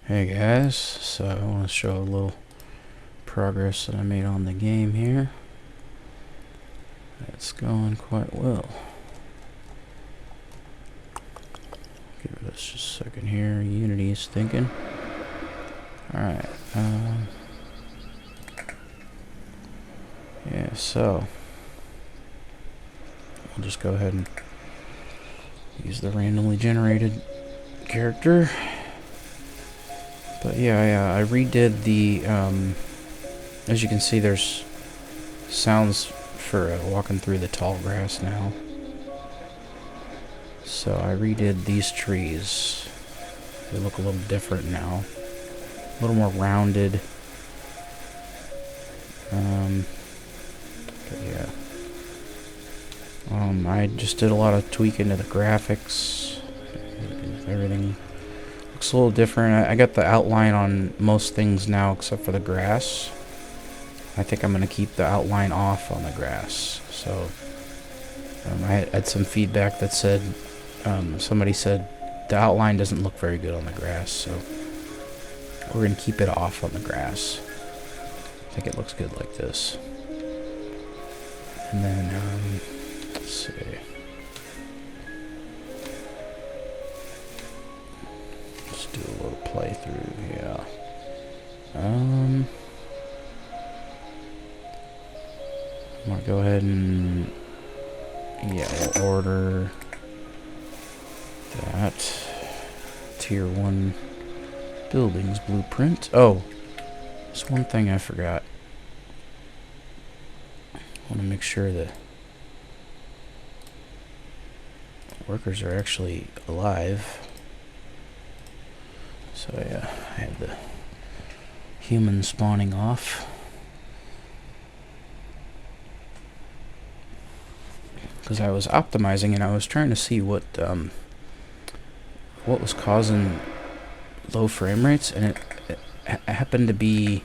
Hey guys, so I want to show a little progress that I made on the game here. It's going quite well. Give us just a second here. Unity is thinking. Alright. Yeah, so we'll just go ahead and use the randomly generated character. But yeah, I redid the, as you can see, there's sounds for walking through the tall grass now. So I redid these trees. They look a little different now. A little more rounded. But yeah. I just did a lot of tweaking to the graphics. Everything looks a little different. I got the outline on most things now except for the grass. I think I'm going to keep the outline off on the grass. So I had some feedback that said, somebody said the outline doesn't look very good on the grass, so we're going to keep it off on the grass. I think it looks good like this. And then, let's see. Let's do a little playthrough, yeah. I'm going to go ahead and, yeah, we'll order that. Tier 1 buildings blueprint. Oh, there's one thing I forgot. I want to make sure the workers are actually alive. So yeah, I have the human spawning off. Because I was optimizing and I was trying to see what was causing low frame rates, and it happened to be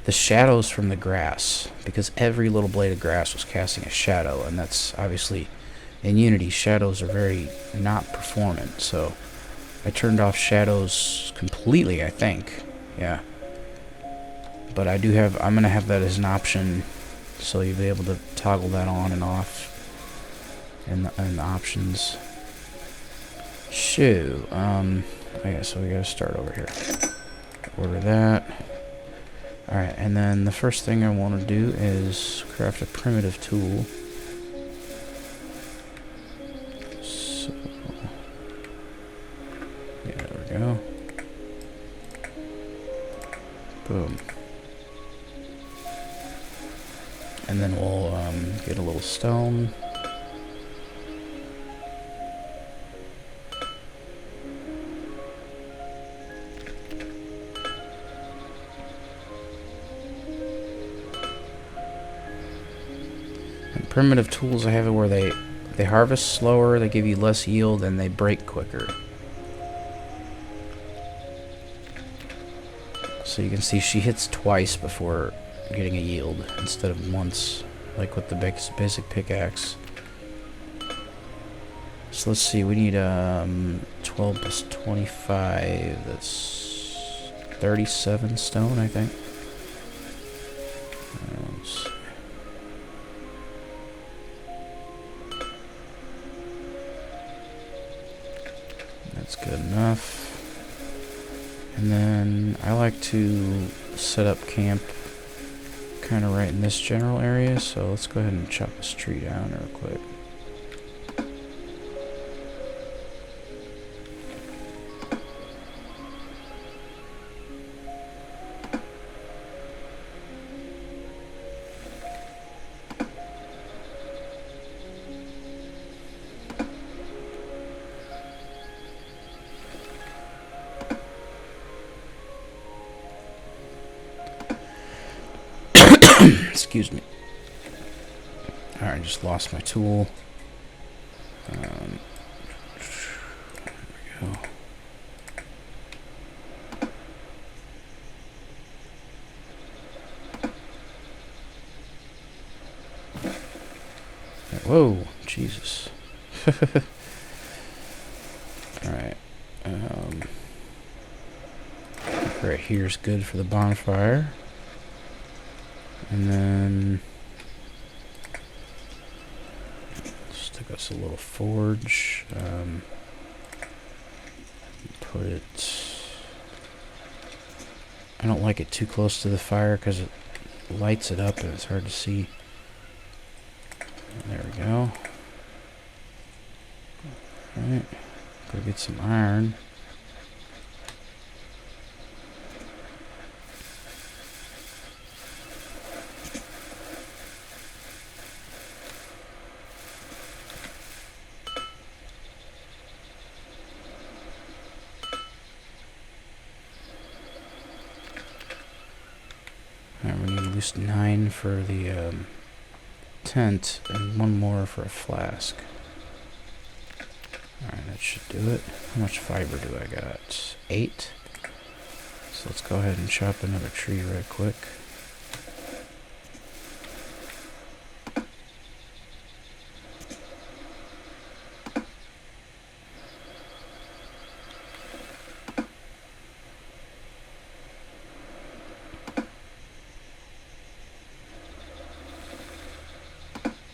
the shadows from the grass, because every little blade of grass was casting a shadow, and that's obviously in Unity shadows are very not performant, so I turned off shadows completely, I think. Yeah, but I'm gonna have that as an option, so you'll be able to toggle that on and off in the options. Shoo. Yeah, so we gotta start over here. Order that. Alright, and then the first thing I want to do is craft a primitive tool. So, yeah, there we go. Boom. And then we'll get a little stone. Primitive tools, I have it where they harvest slower, they give you less yield, and they break quicker. So you can see she hits twice before getting a yield instead of once, like with the basic pickaxe. So let's see, we need 12 plus 25, that's 37 stone, I think. That's good enough. And then I like to set up camp kind of right in this general area, so let's go ahead and chop this tree down real quick. Excuse me. Alright, I just lost my tool. There we go. Whoa, Jesus. Alright. Right here's good for the bonfire. And then stick us a little forge. Put it... I don't like it too close to the fire because it lights it up and it's hard to see. There we go. Alright, go get some iron. Alright, we need at least 9 for the tent and 1 more for a flask. Alright, that should do it. How much fiber do I got? 8. So let's go ahead and chop another tree right quick.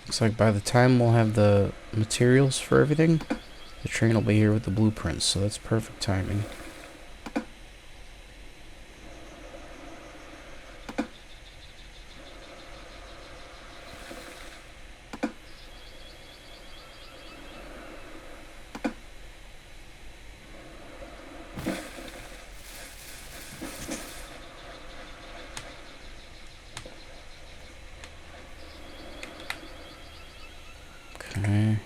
Looks like by the time we'll have the materials for everything, the train will be here with the blueprints, so that's perfect timing. Okay.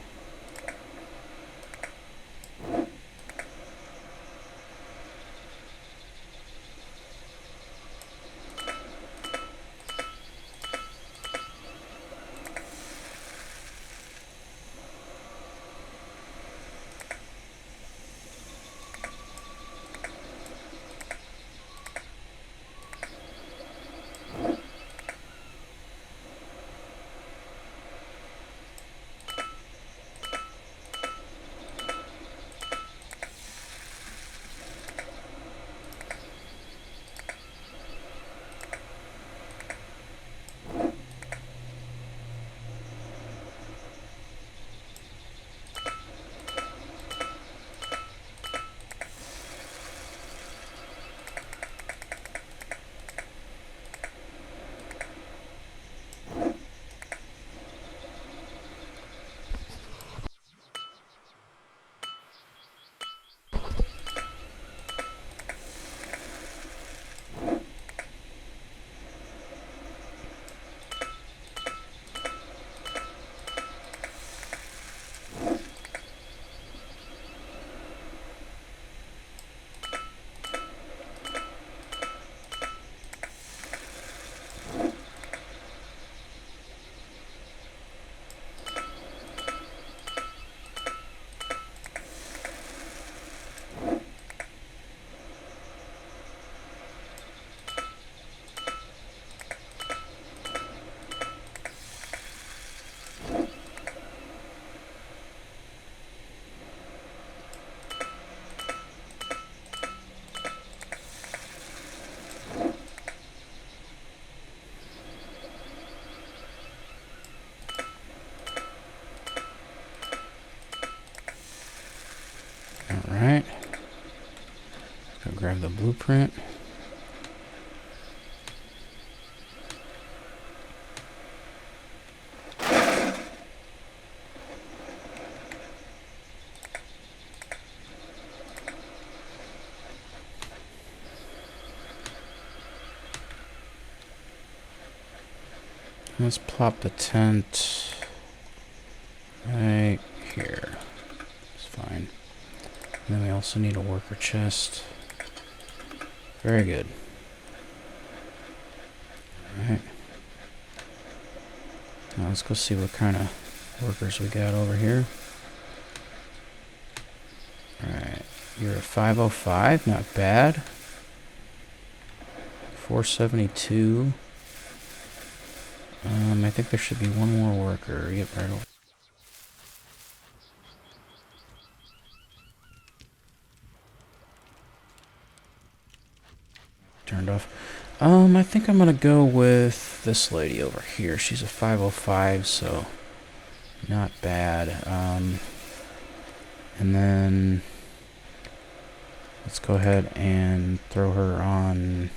Alright. Go grab the blueprint. Let's plop the tent right here. It's fine. And then we also need a worker chest. Very good. Alright. Now let's go see what kind of workers we got over here. Alright. You're a 505, not bad. 472. I think there should be one more worker. Yep, right over. turned off. I think I'm gonna go with this lady over here. She's a 505, so not bad. And then let's go ahead and throw her on.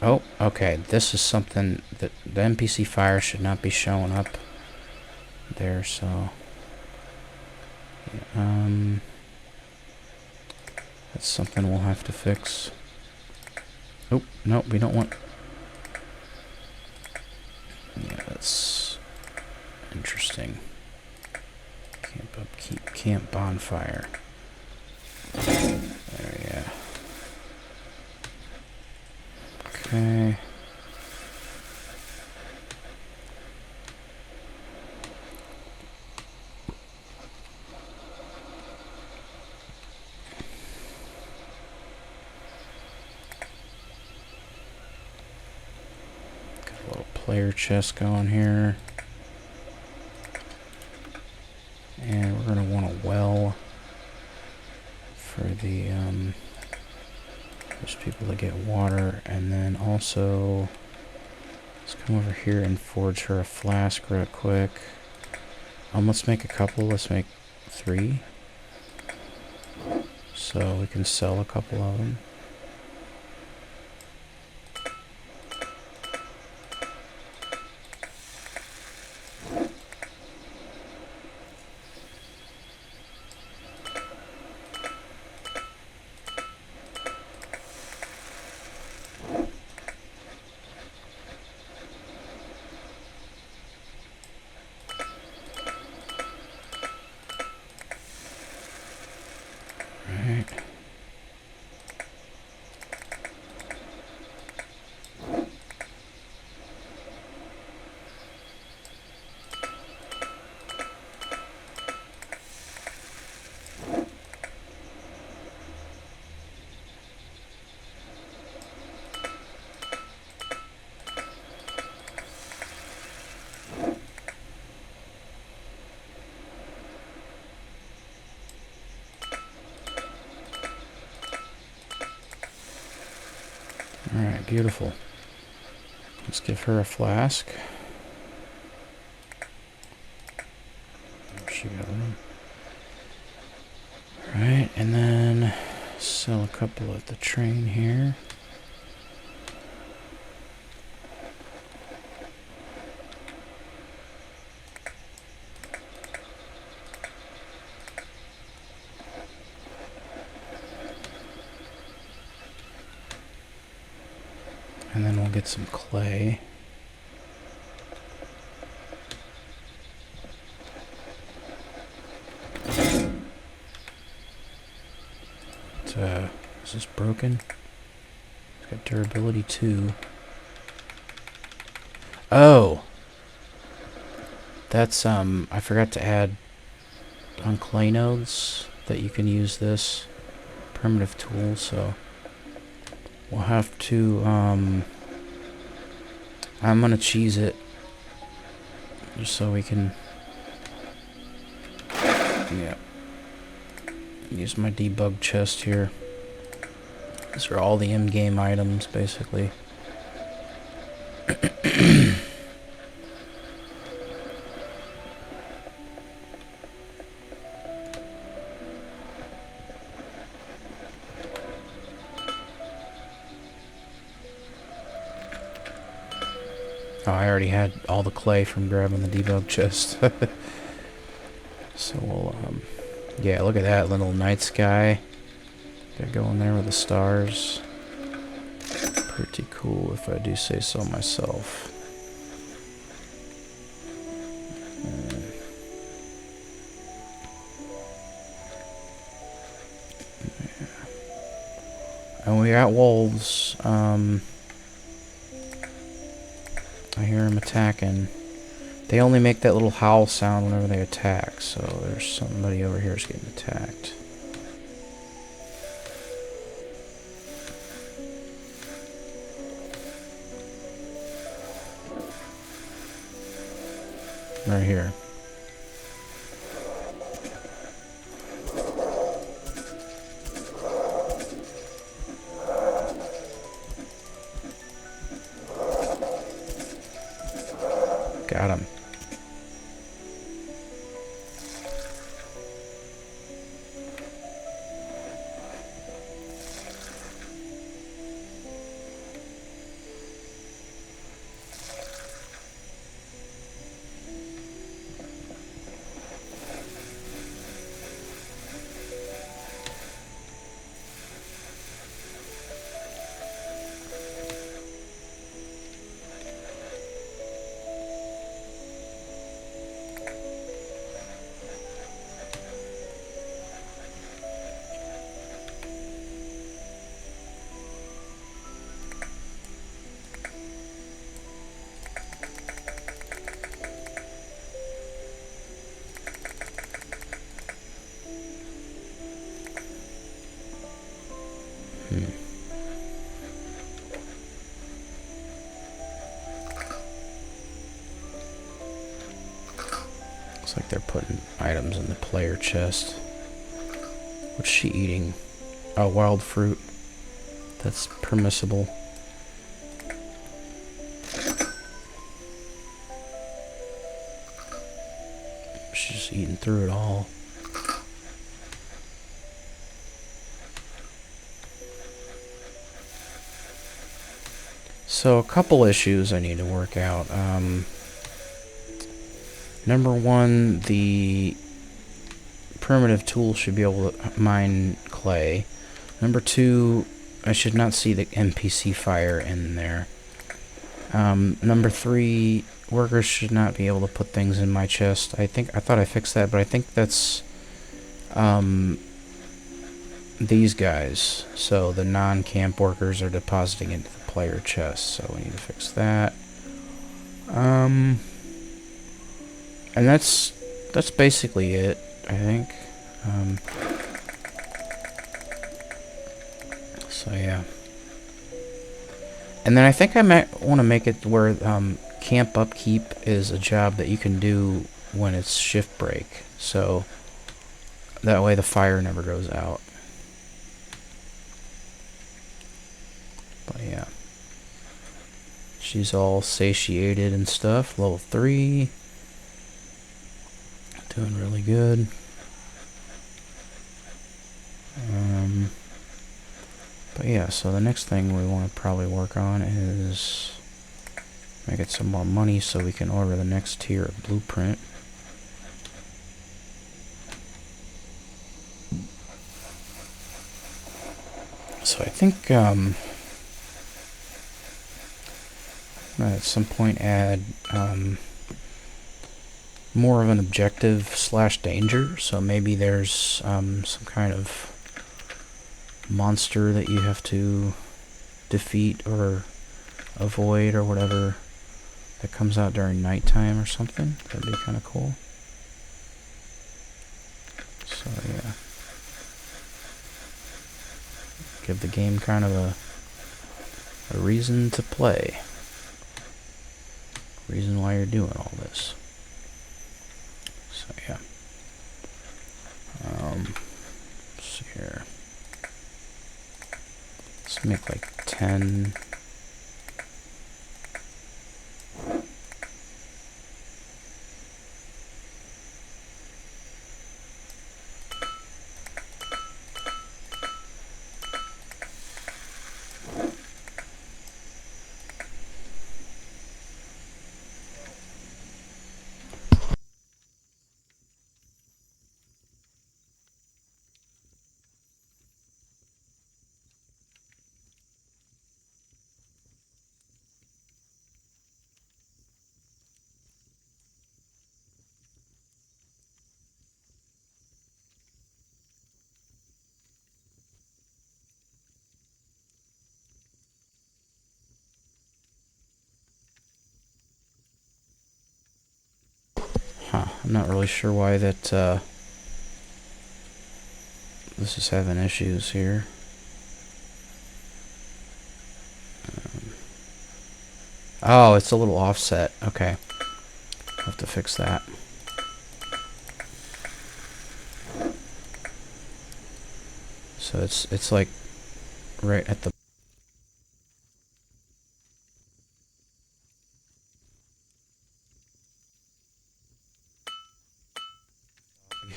Oh, okay. This is something that the NPC fire should not be showing up there, so yeah, that's something we'll have to fix. Oh, no, we don't want. Yeah, that's interesting. Camp upkeep, camp bonfire. There, yeah. Okay. Got a little player chest going here. And we're going to want a well for the those people to get water, and then also let's come over here and forge her a flask real quick. Let's make a couple. Let's make 3, so we can sell a couple of them. Alright, beautiful. Let's give her a flask. She got one. Alright, and then sell a couple at the train here. And then we'll get some clay. Is this broken? It's got durability 2. Oh! That's, I forgot to add on clay nodes that you can use this primitive tool, so we'll have to, I'm gonna cheese it just so we can, yeah, use my debug chest here. These are all the in-game items, basically. Oh, I already had all the clay from grabbing the debug chest. So we'll, yeah, look at that little night sky. Got going there with the stars. Pretty cool, if I do say so myself. And we got wolves. I hear them attacking. They only make that little howl sound whenever they attack, so there's somebody over here who's getting attacked. Right here. Got him. Looks like they're putting items in the player chest. What's she eating? Oh, wild fruit. That's permissible. She's just eating through it all. So a couple issues I need to work out. Number one, the primitive tool should be able to mine clay. Number two, I should not see the NPC fire in there. Number three, workers should not be able to put things in my chest. I thought I fixed that, but I think that's these guys. So the non-camp workers are depositing into the player chest, so we need to fix that. And that's basically it, I think. So yeah. And then I think I might want to make it where camp upkeep is a job that you can do when it's shift break. So that way the fire never goes out. But yeah. She's all satiated and stuff. Level 3. Doing really good. But yeah, so the next thing we want to probably work on is make it some more money so we can order the next tier of blueprint. So I think at some point add more of an objective / danger. So maybe there's some kind of monster that you have to defeat or avoid or whatever that comes out during nighttime or something. That'd be kind of cool. So yeah. Give the game kind of a reason to play. Reason why you're doing all this. So yeah. Let's see here. Let's make like 10. I'm not really sure why that this is having issues here. Oh, it's a little offset. Okay. I'll have to fix that. So it's like right at the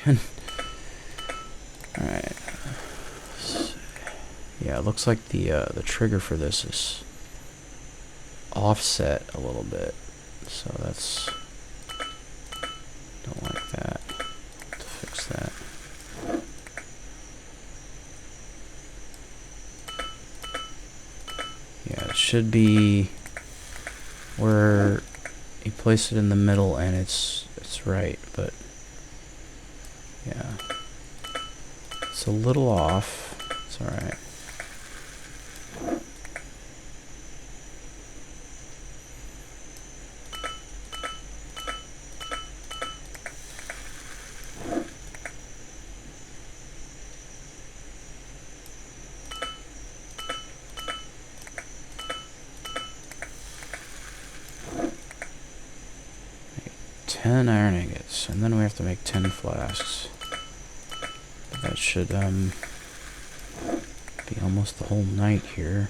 again. Alright. Yeah, it looks like the trigger for this is offset a little bit. So that's... Don't like that. Let's fix that. Yeah, it should be where you place it in the middle and it's right, but yeah. It's a little off. It's alright. Make 10 iron ingots, and then we have to make 10 flasks. That should be almost the whole night here.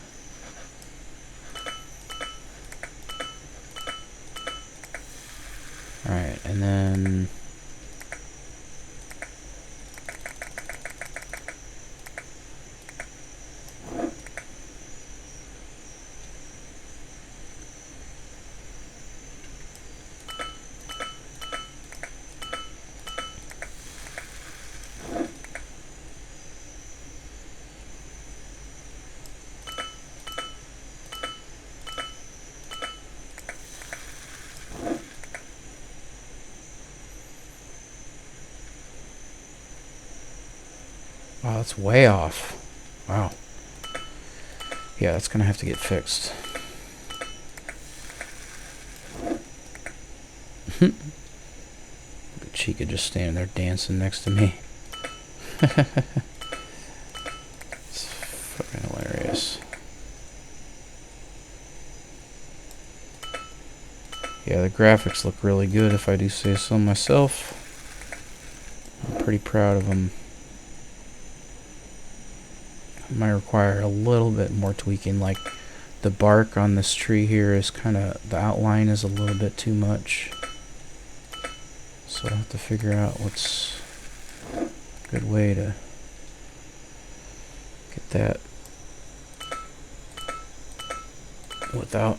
Alright, and then wow, that's way off. Wow. Yeah, that's gonna have to get fixed. Chica just standing there dancing next to me. It's fucking hilarious. Yeah, the graphics look really good if I do say so myself. I'm pretty proud of them. Might require a little bit more tweaking, like the bark on this tree here is kind of, the outline is a little bit too much. So I'll have to figure out what's a good way to get that without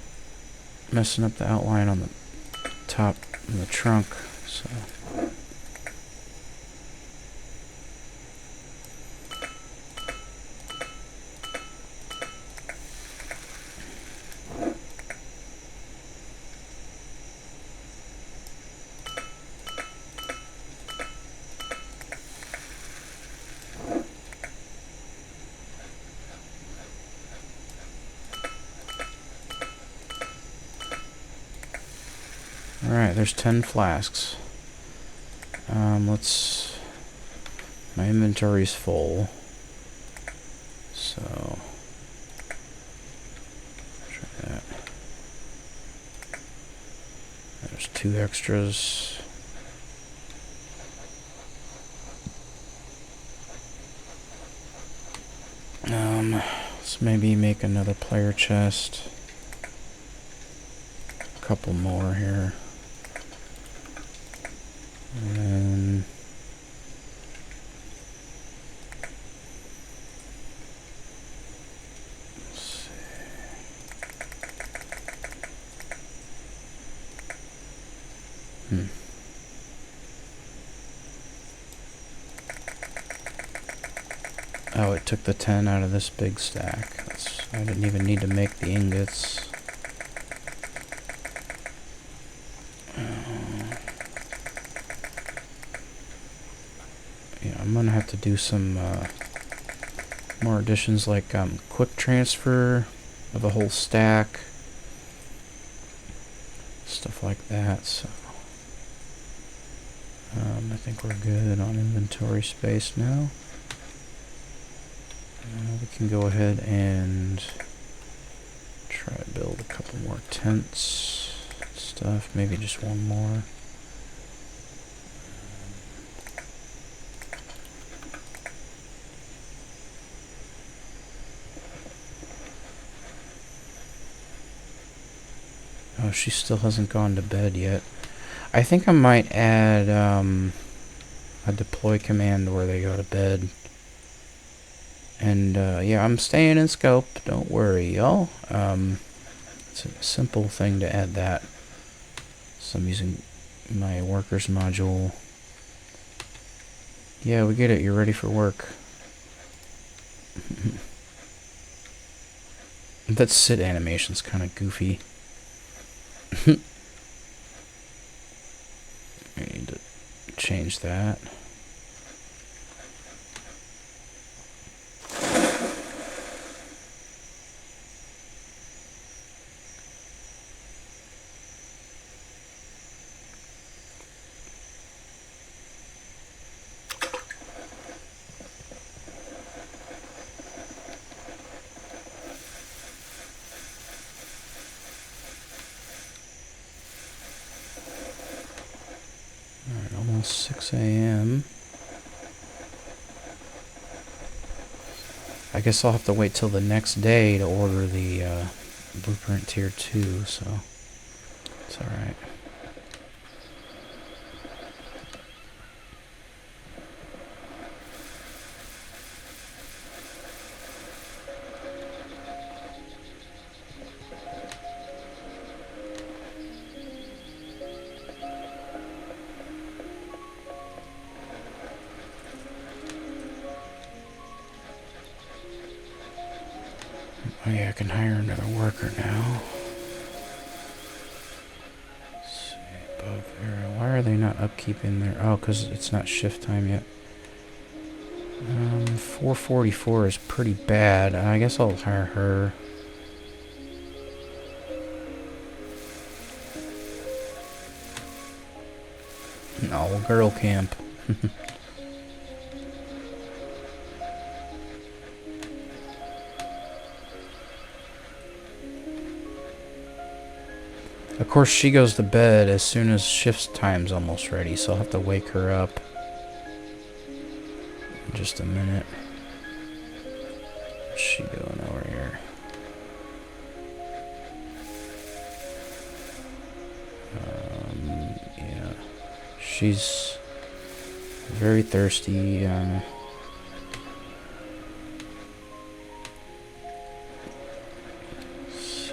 messing up the outline on the top and the trunk. So alright, there's 10 flasks. My inventory's full. So, try that. There's 2 extras. Let's maybe make another player chest. A couple more here. And then let's see. Oh, it took the 10 out of this big stack. I didn't even need to make the ingots. Yeah, I'm gonna have to do some more additions, like quick transfer of a whole stack, stuff like that. So I think we're good on inventory space now. We can go ahead and try to build a couple more tents stuff, maybe just one more. Oh, she still hasn't gone to bed yet. I think I might add a deploy command where they go to bed. And yeah, I'm staying in scope. Don't worry, y'all. It's a simple thing to add that. So I'm using my workers module. Yeah, we get it. You're ready for work. That sit animation's kind of goofy. I need to change that. Alright, almost 6 a.m. I guess I'll have to wait till the next day to order the Blueprint Tier 2, so it's alright. Oh yeah, I can hire another worker now. Let's see, above area. Why are they not upkeeping their... Oh, because it's not shift time yet. 444 is pretty bad. I guess I'll hire her. No, girl camp. Of course, she goes to bed as soon as shift time's almost ready, so I'll have to wake her up in just a minute. What's she doing over here? Yeah. She's very thirsty. Let's see.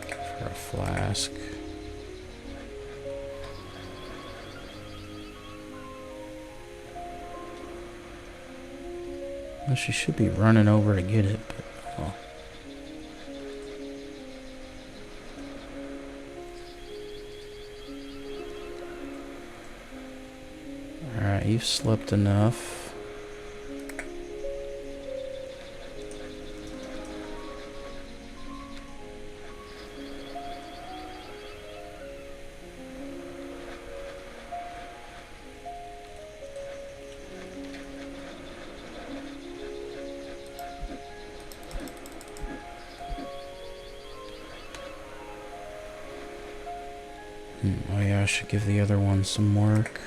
Give her a flask. Well, she should be running over to get it, but well. Alright, you've slept enough. Oh yeah, I should give the other one some work.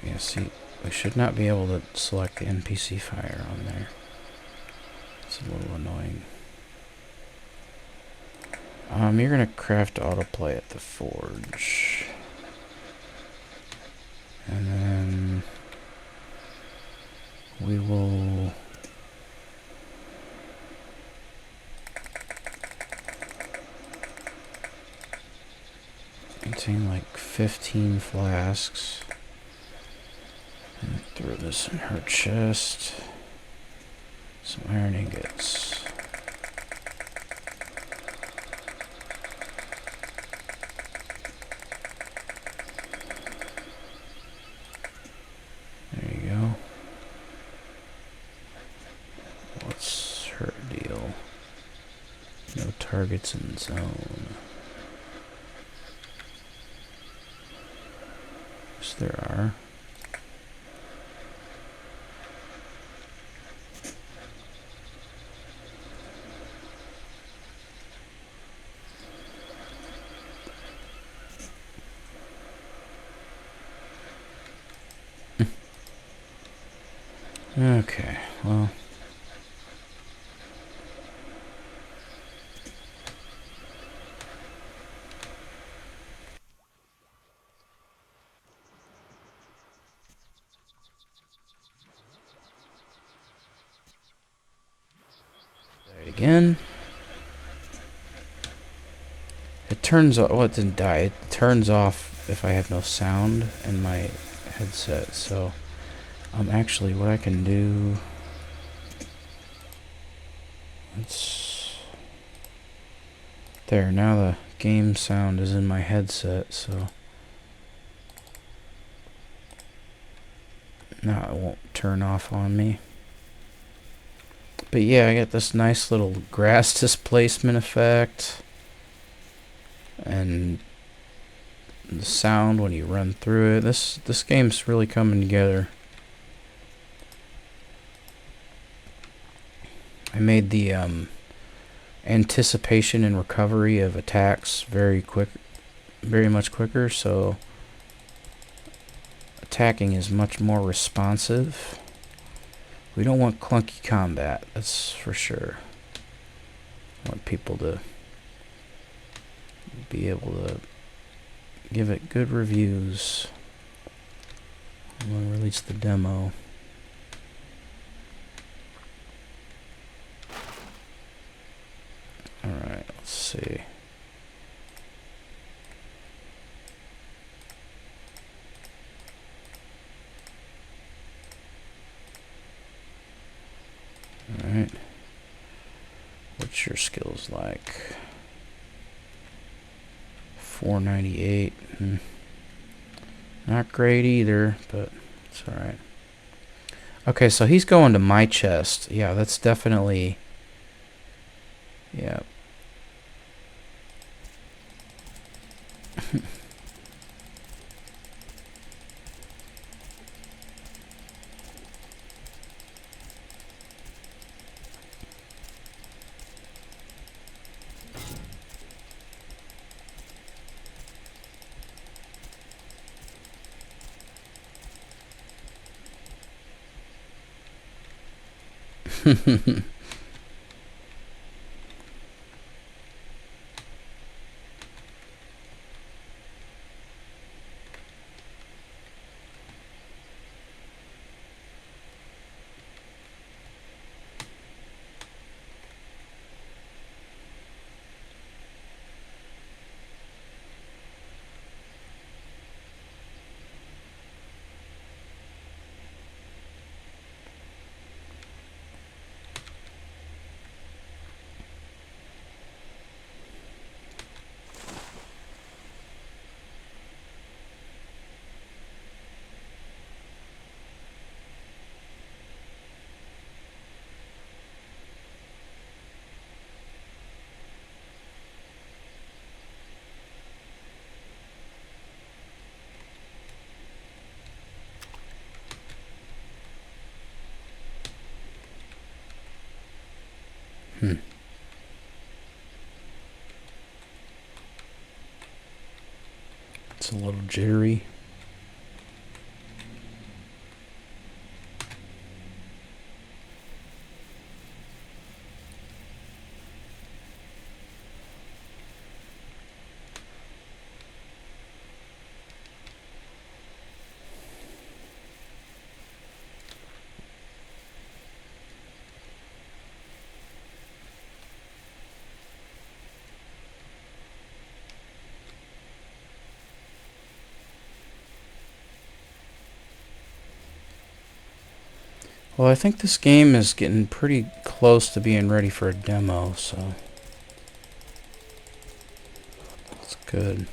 Yeah, see, we should not be able to select the NPC fire on there. It's a little annoying. You're gonna craft autoplay at the forge. And then we will maintain like 15 flasks. And throw this in her chest. Some iron ingots. There you go. What's her deal? No targets in zone. Yes, there are. Okay, well. again. It turns off. Well, it didn't die. It turns off if I have no sound in my headset. So, actually, what I can do. Let's. There. Now the game sound is in my headset. So. Now it won't turn off on me. But yeah, I got this nice little grass displacement effect. And the sound when you run through it. This game's really coming together. I made the anticipation and recovery of attacks very much quicker, so attacking is much more responsive. We don't want clunky combat, that's for sure. I want people to be able to give it good reviews. I'm going to release the demo. Alright, let's see. Alright. What's your skills like? 498. Not great either, but it's alright. Okay, so he's going to my chest. Yeah, that's definitely... Yeah. It's a little jittery. Well, I think this game is getting pretty close to being ready for a demo, so that's good.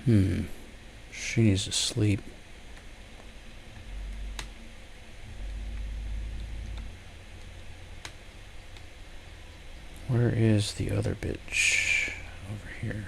She needs to sleep. Where is the other bitch? Over here.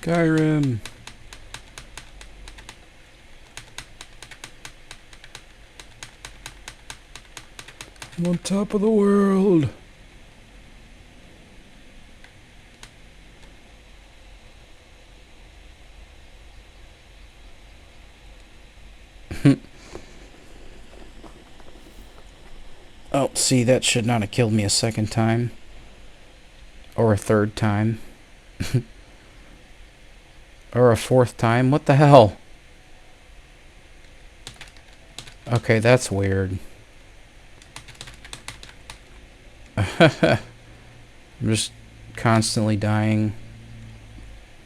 Skyrim. I'm on top of the world. Oh, see, that should not have killed me a second time. Or a third time. Or a fourth time. What the hell? Okay, that's weird. I'm just constantly dying.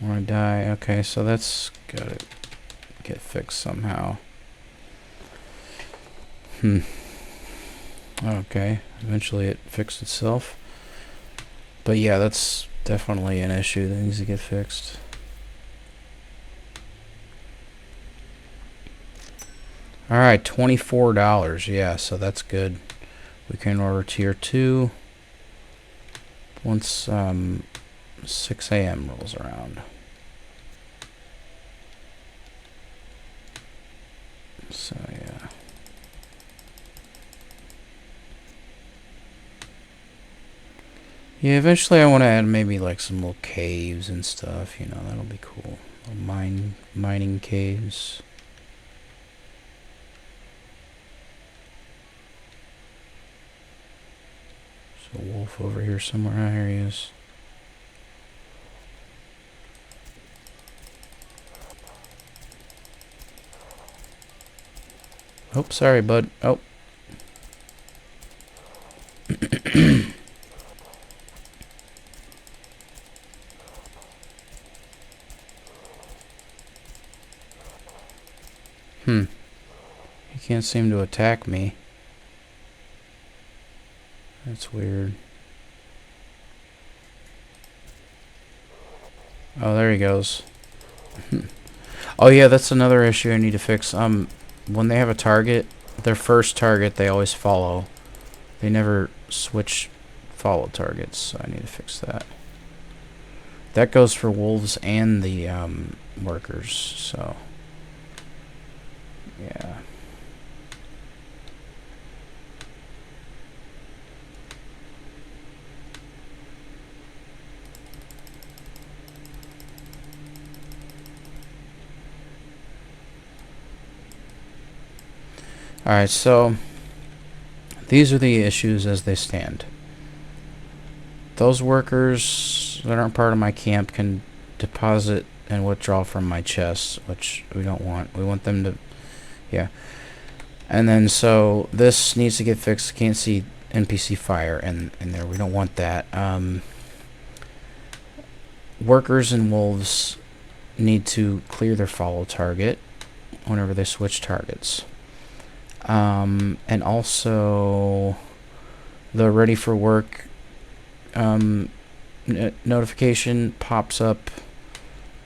I want to die. Okay, so that's gotta get fixed somehow. Okay, eventually it fixed itself. But yeah, that's definitely an issue that needs to get fixed. Alright, $24. Yeah, so that's good. We can order tier 2 once 6 a.m. rolls around. So yeah. Yeah, eventually I want to add maybe like some little caves and stuff, you know, that'll be cool. Little mining caves. There's a wolf over here somewhere. Ah, here he is. Oh, sorry, bud. Oh. He can't seem to attack me. That's weird. Oh, there he goes. Oh yeah, that's another issue I need to fix. When they have a target, their first target they always follow. They never switch follow targets, so I need to fix that. That goes for wolves and the workers, so yeah. Alright, so these are the issues as they stand. Those workers that aren't part of my camp can deposit and withdraw from my chest, which we don't want. We want them to, yeah. And then so this needs to get fixed. Can't see NPC fire in there. We don't want that. Workers and wolves need to clear their follow target whenever they switch targets. And also the ready for work notification pops up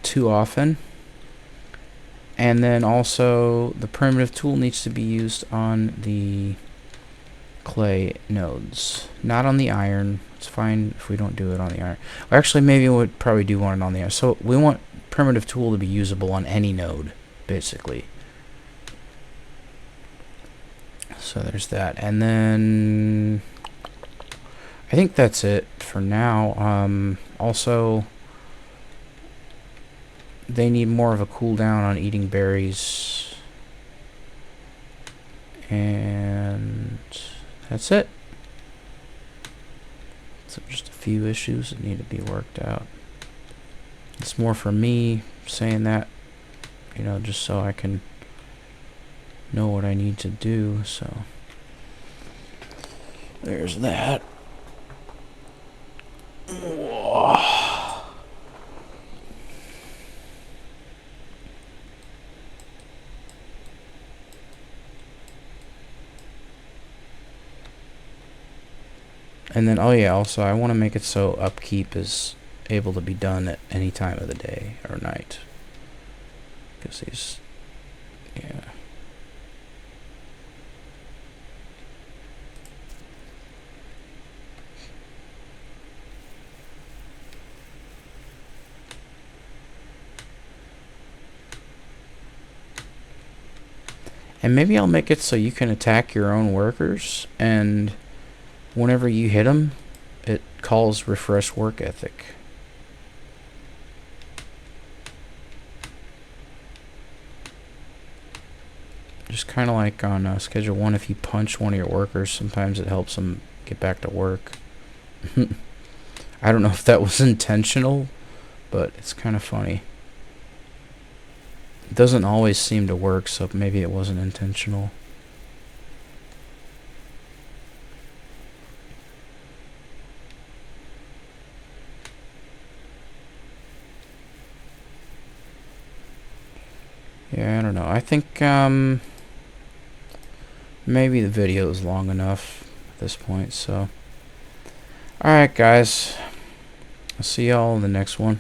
too often. And then also the primitive tool needs to be used on the clay nodes, not on the iron. It's fine if we don't do it on the iron. Or actually, maybe we would probably do one on the iron. So we want primitive tool to be usable on any node, basically. So there's that. And then I think that's it for now. Also, they need more of a cooldown on eating berries. And that's it. So just a few issues that need to be worked out. It's more for me saying that, you know, just so I can know what I need to do. So there's that. And then, oh yeah, also I want to make it so upkeep is able to be done at any time of the day or night. Because these, yeah. And maybe I'll make it so you can attack your own workers, and whenever you hit them, it calls refresh work ethic. Just kind of like on Schedule 1, if you punch one of your workers, sometimes it helps them get back to work. I don't know if that was intentional, but it's kind of funny. It doesn't always seem to work, so maybe it wasn't intentional. Yeah, I don't know. I think maybe the video is long enough at this point, so alright guys, I'll see y'all in the next one.